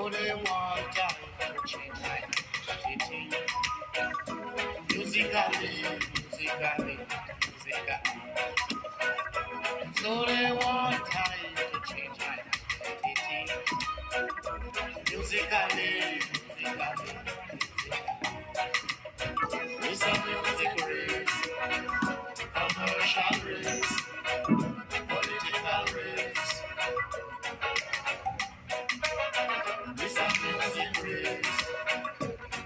Only one time to change my identity. Musically, musically, musically. It's only one time to change my identity. Musically, musically, musically. It's a music race, commercial race, political race. It's a music race,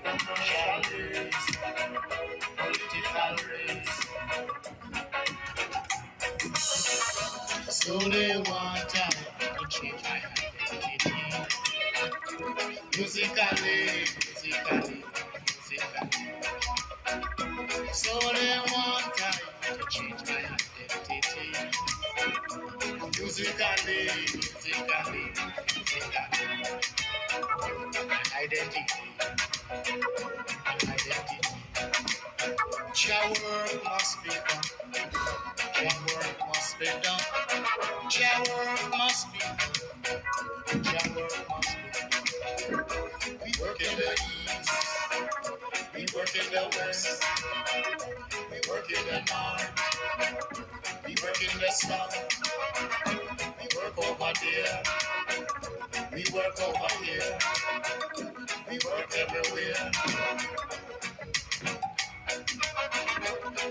commercial race, political race. So they want time to change my identity. Musically, musically, musically. So they want time to change my identity. Musically, musically, musically. My identity, my identity. Your work must be done. Your work must be done. Your work must be done. Your work must be done. We work in the east. We work in the west. We work in the north. We work in the south. We work over there. We work over here. We work everywhere.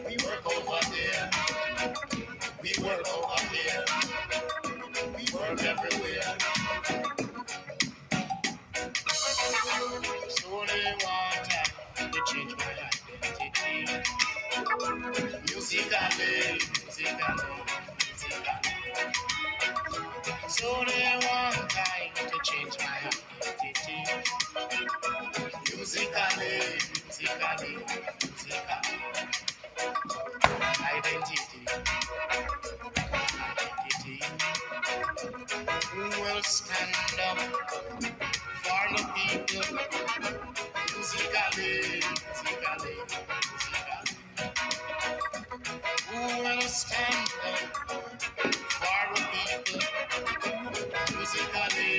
We work over there. We work over here. We work everywhere. So they want time to change my identity. Musically, musically, musically. So they want time to change my identity. Musically, musically, musically. Identity, identity. Who will stand up for the people? Musically, musically, musically. Who will stand up for the people? Musically,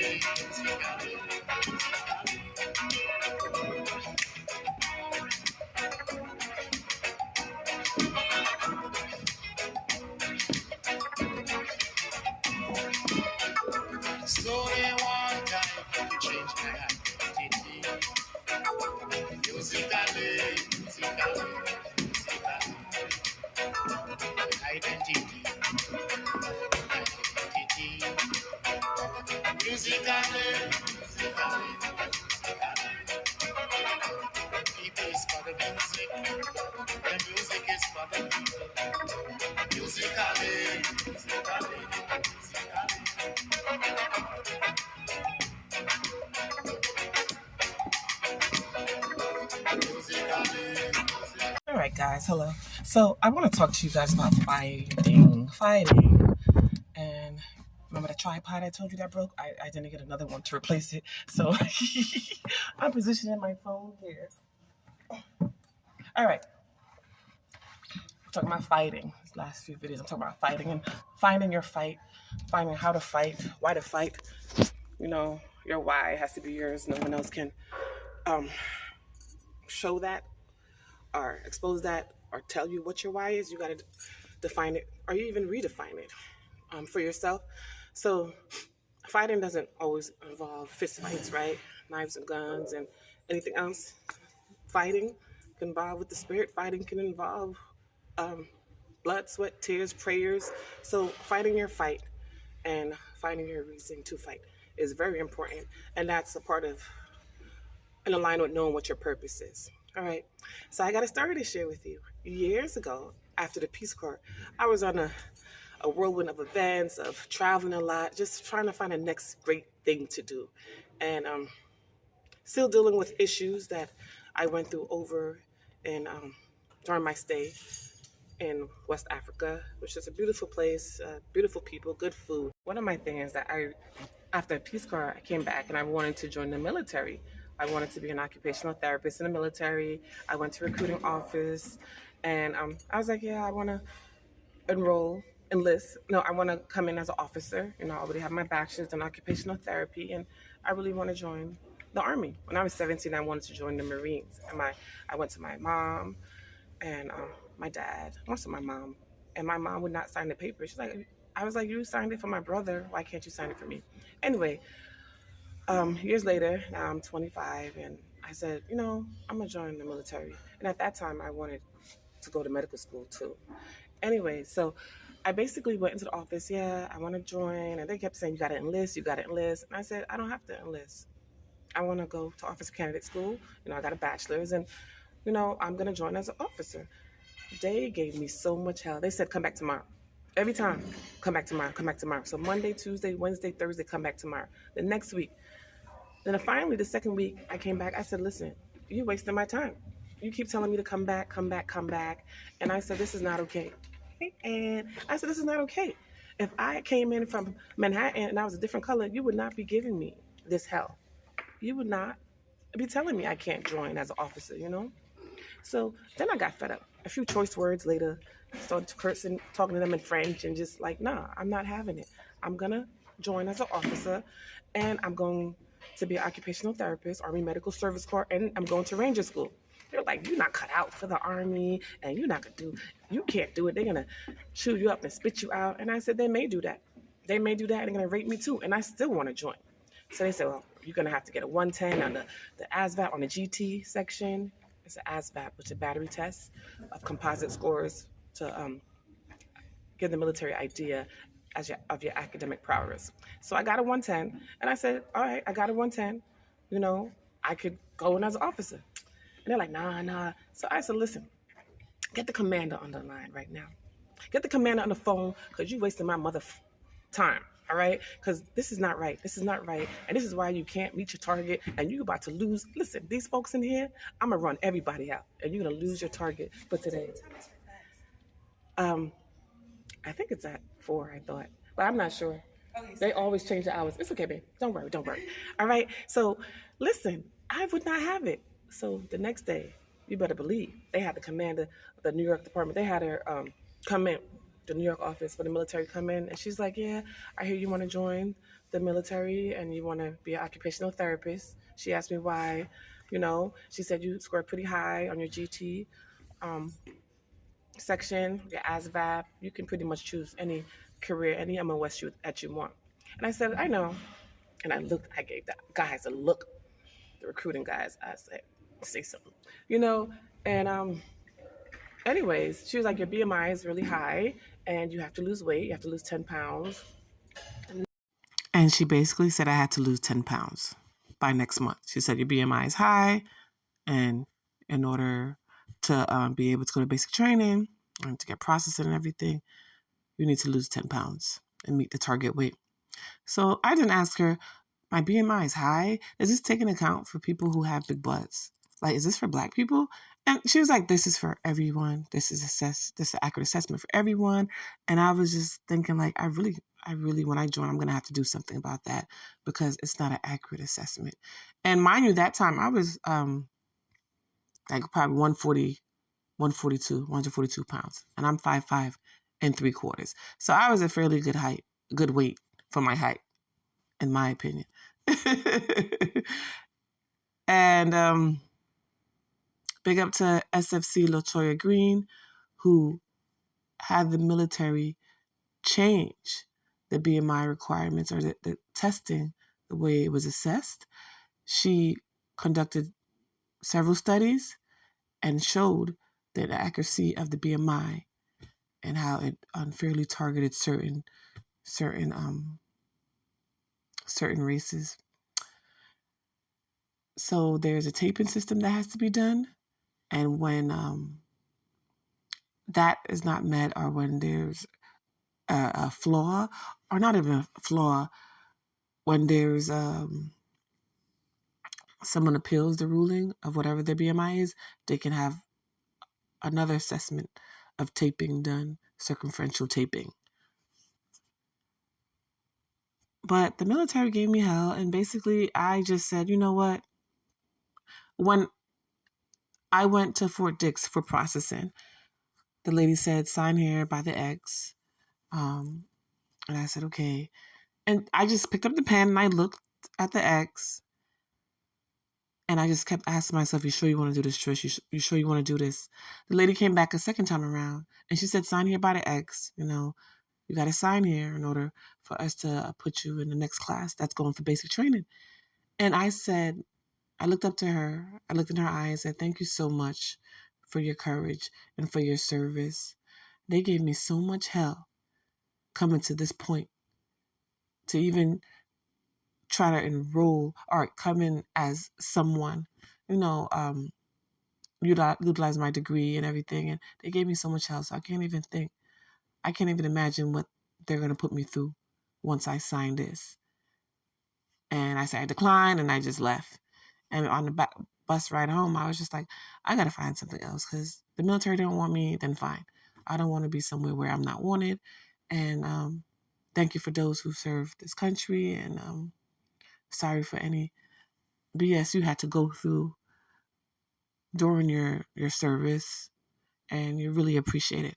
musically, musically. So they want time to change my identity. Musically, musically, musically. Identity, identity. Musically, musically, musically. The people is for the music. The music is for the people. Musically, musically, musically. All right, guys, hello. So I want to talk to you guys about fighting. And remember the tripod I told you that broke? I didn't get another one to replace it. So I'm positioning my phone here. All right. I'm talking about fighting. These last few videos, I'm talking about fighting and finding your fight, finding how to fight, why to fight. You know, your why has to be yours. No one else can show that or expose that or tell you what your why is. You got to define it or you even redefine it for yourself. So fighting doesn't always involve fist fights, right? Knives and guns and anything else. Fighting can involve with the spirit. Fighting can involve blood, sweat, tears, prayers. So fighting your fight and finding your reason to fight is very important. And that's a part of in alignment with knowing what your purpose is. All right. So I got a story to share with you. Years ago, after the Peace Corps, I was on a whirlwind of events, of traveling a lot, just trying to find the next great thing to do. And still dealing with issues that I went through over and during my stay in West Africa, which is a beautiful place, beautiful people, good food. One of my things that after Peace Corps, I came back and I wanted to join the military. I wanted to be an occupational therapist in the military. I went to recruiting office and I was like, yeah, I want to enroll enlist. No, I want to come in as an officer. I already have my bachelor's in occupational therapy, and I really want to join the Army. When I was 17, I wanted to join the Marines. I went to my mom and my dad, also my mom, and my mom would not sign the paper. She's like, I was like, you signed it for my brother. Why can't you sign it for me? Anyway, years later, now I'm 25, and I said, I'm gonna join the military. And at that time, I wanted to go to medical school too. Anyway, so I basically went into the office. Yeah, I want to join, and they kept saying you got to enlist, you got to enlist. And I said, I don't have to enlist. I want to go to officer candidate school. I got a bachelor's, and I'm gonna join as an officer. They gave me so much hell. They said, come back tomorrow. Every time, come back tomorrow, come back tomorrow. So Monday, Tuesday, Wednesday, Thursday, come back tomorrow. The next week, then finally, the second week, I came back. I said, listen, you're wasting my time. You keep telling me to come back, come back, come back. And I said, this is not okay. And I said, this is not okay. If I came in from Manhattan and I was a different color, you would not be giving me this hell. You would not be telling me I can't join as an officer. So then I got fed up. A few choice words later, started cursing, talking to them in French, and just like, nah, I'm not having it. I'm going to join as an officer, and I'm going to be an occupational therapist, Army Medical Service Corps, and I'm going to Ranger School. They're like, you're not cut out for the Army, and you can't do it. They're going to chew you up and spit you out. And I said, they may do that. They may do that, and they're going to rate me too, and I still want to join. So they said, well, you're going to have to get a 110 on the ASVAB on the GT section. It's an ASVAB, which is a battery test of composite scores to give the military idea of your academic prowess. So I got a 110, and I said, all right, I got a 110. I could go in as an officer. And they're like, nah. So I said, listen, get the commander on the line right now. Get the commander on the phone, because you wasting my mother time. All right, because this is not right. This is not right, and this is why you can't meet your target, and you're about to lose. Listen, these folks in here, I'm gonna run everybody out, and you're gonna lose your target for today. I think it's at 4. I thought, but I'm not sure. They always change the hours. It's okay, babe. Don't worry. All right. So, listen, I would not have it. So the next day, you better believe they had the commander of the New York department. They had her come in, the New York office for the military come in, and she's like, yeah, I hear you want to join the military and you want to be an occupational therapist. She asked me why. She said you scored pretty high on your GT section, your ASVAB. You can pretty much choose any career, any MOS that you want. And I said, I know. And I gave the guys a look, the recruiting guys. I said, say something, and anyways, she was like, your BMI is really high and you have to lose weight. You have to lose 10 pounds. And she basically said I had to lose 10 pounds by next month. She said your BMI is high, and in order to be able to go to basic training and to get processing and everything, you need to lose 10 pounds and meet the target weight. So I didn't ask her, my BMI is high. Is this taking account for people who have big butts? Like, is this for Black people? And she was like, this is for everyone. This is an accurate assessment for everyone. And I was just thinking, like, I really, when I join, I'm going to have to do something about that, because it's not an accurate assessment. And mind you, that time I was like probably 142 pounds. And I'm 5'5" and 3/4. So I was a fairly good weight for my height, in my opinion. And big up to SFC Latoya Green, who had the military change the BMI requirements, or the testing, the way it was assessed. She conducted several studies and showed the accuracy of the BMI and how it unfairly targeted certain races. So there's a taping system that has to be done, and when that is not met, or when there's a flaw, or not even a flaw, when there's someone appeals the ruling of whatever their BMI is, they can have another assessment of taping done, circumferential taping. But the military gave me hell, and basically I just said, you know what? When I went to Fort Dix for processing, the lady said, sign here by the X. And I said, okay. And I just picked up the pen and I looked at the X and I just kept asking myself, you sure you want to do this, Trish? You sure you want to do this? The lady came back a second time around and she said, sign here by the X. You got to sign here in order for us to put you in the next class that's going for basic training. And I said, I looked up to her, I looked in her eyes and said, thank you so much for your courage and for your service. They gave me so much hell coming to this point to even try to enroll or come in as someone, utilize my degree and everything. And they gave me so much hell. So I can't even imagine what they're going to put me through once I sign this. And I said I declined and I just left. And on the bus ride home, I was just like, I got to find something else because the military don't want me, then fine. I don't want to be somewhere where I'm not wanted. And thank you for those who served this country. And sorry for any BS you had to go through during your service. And you really appreciate it.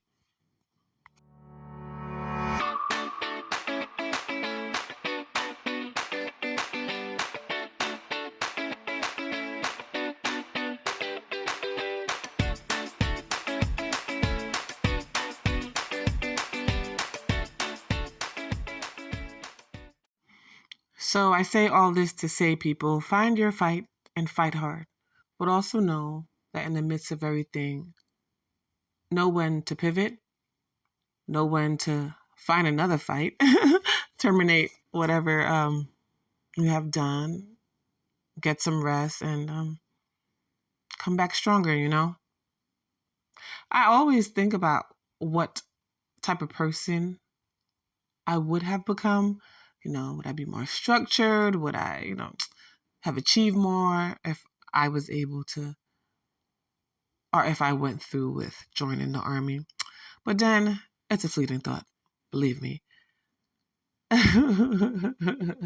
So I say all this to say, people, find your fight and fight hard, but also know that in the midst of everything, know when to pivot, know when to find another fight, terminate whatever you have done, get some rest, and come back stronger, I always think about what type of person I would have become. Would I be more structured? Would I, have achieved more if I was able to, or if I went through with joining the Army? But then it's a fleeting thought, believe me. And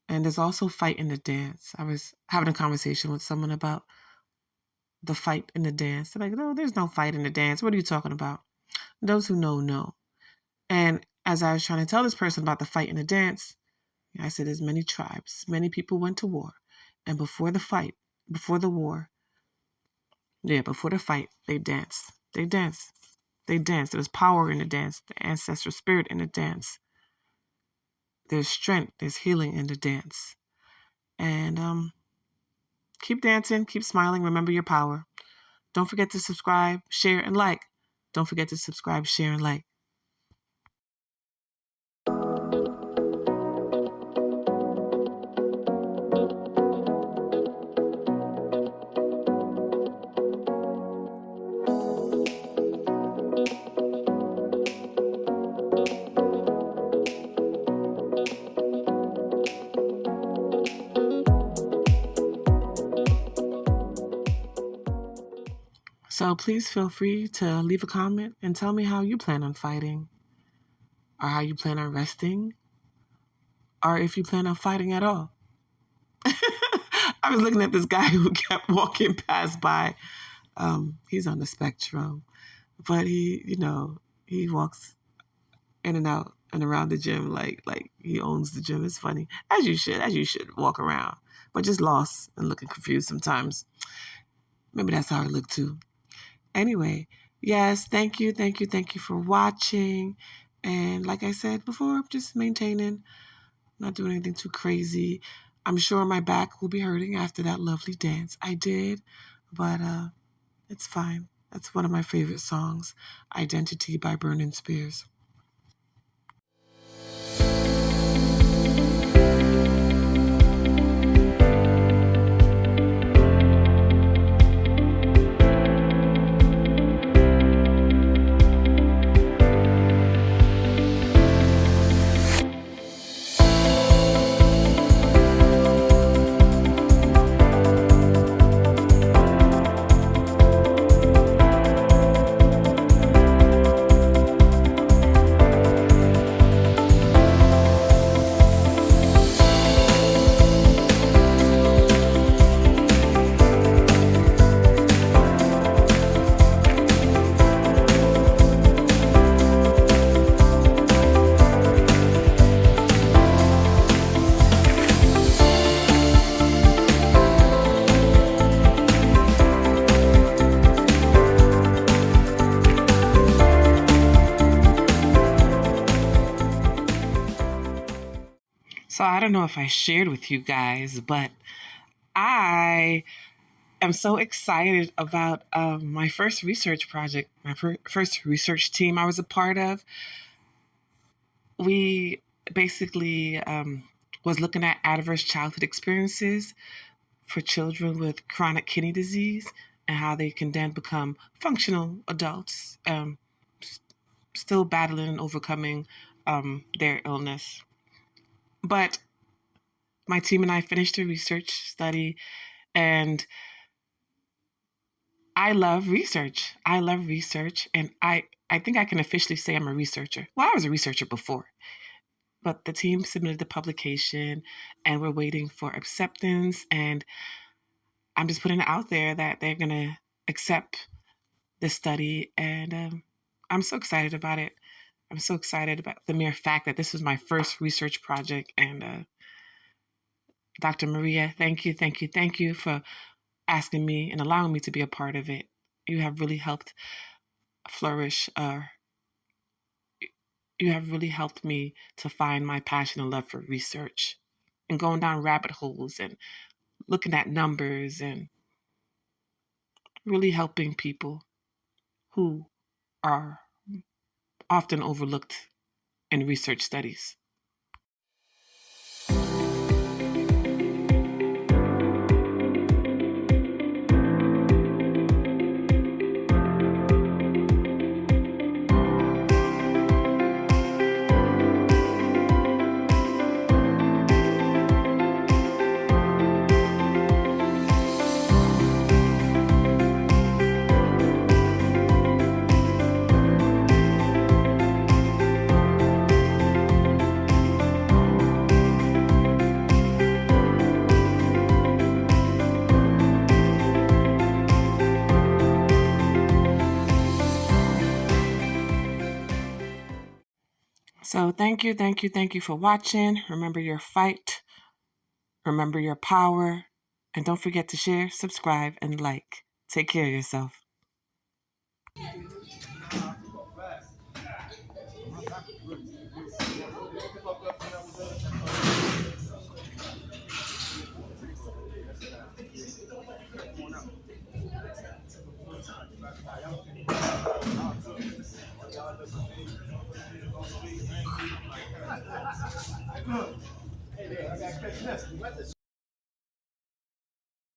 there's also fight in the dance. I was having a conversation with someone about the fight in the dance. They're like, no, there's no fight in the dance. What are you talking about? Those who know. And as I was trying to tell this person about the fight in the dance, I said there's many tribes. Many people went to war. And before the fight, before the fight, they danced. They danced. There's power in the dance, the ancestral spirit in the dance. There's strength, there's healing in the dance. And keep dancing, keep smiling, remember your power. Don't forget to subscribe, share, and like. Don't forget to subscribe, share, and like. So please feel free to leave a comment and tell me how you plan on fighting, or how you plan on resting, or if you plan on fighting at all. I was looking at this guy who kept walking past by. He's on the spectrum, but he walks in and out and around the gym like he owns the gym. It's funny, as you should walk around, but just lost and looking confused sometimes. Maybe that's how I look too. Anyway, yes, thank you for watching. And like I said before, just maintaining, not doing anything too crazy. I'm sure my back will be hurting after that lovely dance I did, but it's fine. That's one of my favorite songs, Identity by Burning Spears. So I don't know if I shared with you guys, but I am so excited about my first research project, my first research team I was a part of. We basically was looking at adverse childhood experiences for children with chronic kidney disease and how they can then become functional adults, still battling and overcoming their illness. But my team and I finished a research study, and I love research. I love research, and I think I can officially say I'm a researcher. Well, I was a researcher before, but the team submitted the publication, and we're waiting for acceptance. And I'm just putting it out there that they're gonna accept the study, and I'm so excited about it. I'm so excited about the mere fact that this was my first research project. And Dr. Maria, thank you, thank you, thank you for asking me and allowing me to be a part of it. You have really helped flourish. You have really helped me to find my passion and love for research and going down rabbit holes and looking at numbers and really helping people who are often overlooked in research studies. So thank you, thank you, thank you for watching. Remember your fight, remember your power, and don't forget to share, subscribe, and like. Take care of yourself.